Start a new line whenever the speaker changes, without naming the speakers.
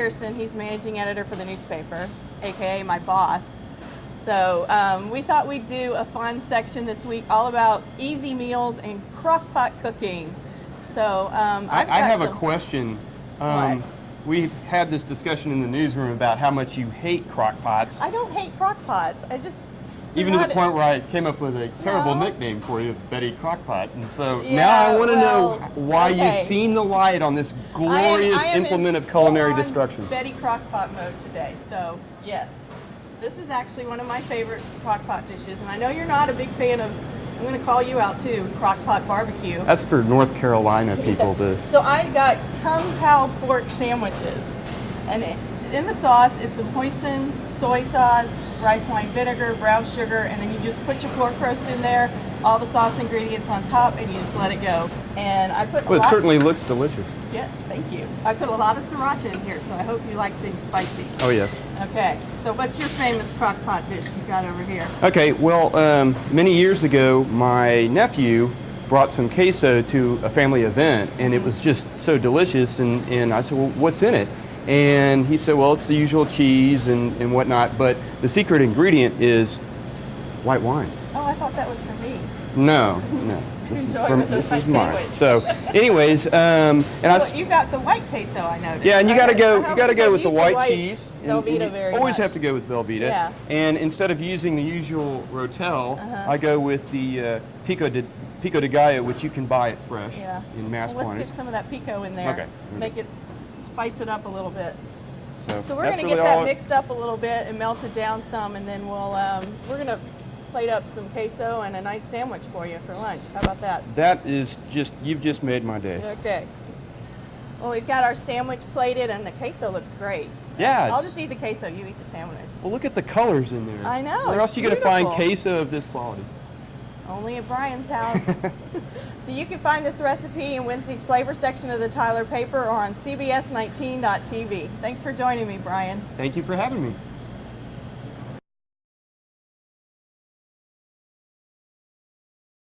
Pearson. He's managing editor for the newspaper, aka my boss. So we thought we'd do a fun section this week all about easy meals and crock pot cooking. So
I have a question.
What?
We've had this discussion in the newsroom about how much you hate crock pots.
I don't hate crock pots. I just
Even to the point where I came up with a terrible nickname for you, Betty Crockpot. And so now I want to know why you've seen the light on this glorious implement of culinary destruction.
Betty Crockpot mode today. So yes, this is actually one of my favorite crockpot dishes, and I know you're not a big fan of. I'm going to call you out too, crockpot barbecue.
That's for North Carolina people to.
So I got Kung Pao pork sandwiches, and in the sauce is some hoisin, soy sauce, rice wine vinegar, brown sugar, and then you just put your pork roast in there, all the sauce ingredients on top, and you just let it go. And I put
Well, it certainly looks delicious.
Yes, thank you. I put a lot of sriracha in here, so I hope you like things spicy.
Oh, yes.
Okay, so what's your famous crock pot dish you got over here?
Okay, well, many years ago, my nephew brought some queso to a family event, and it was just so delicious, and I said, well, what's in it? And he said, well, it's the usual cheese and whatnot, but the secret ingredient is white wine.
Oh, I thought that was for me.
No. This is mine. So, anyways, and
so you got the white queso, I noticed.
Yeah, and you got to go with the white cheese.
Velveeta very
always
much.
have to go with Velveeta.
Yeah.
And instead of using the usual Rotel, I go with the Pico de Gallo, which you can buy it fresh in mass quantities.
Let's get some of that pico in there.
Okay.
Make it spice it up a little bit. So we're
that's
going to
really
get that
all
mixed up a little bit and melt it down some, and then we're going to plate up some queso and a nice sandwich for you for lunch. How about that?
That is you've just made my day.
Okay. Well, we've got our sandwich plated, and the queso looks great.
Yeah.
I'll just eat the queso. You eat the sandwich.
Well, look at the colors in there.
I know.
Where else are you going to find queso of this quality?
Only at Brian's house. So you can find this recipe in Wednesday's flavor section of the Tyler paper or on cbs19.tv. Thanks for joining me, Brian.
Thank you for having me.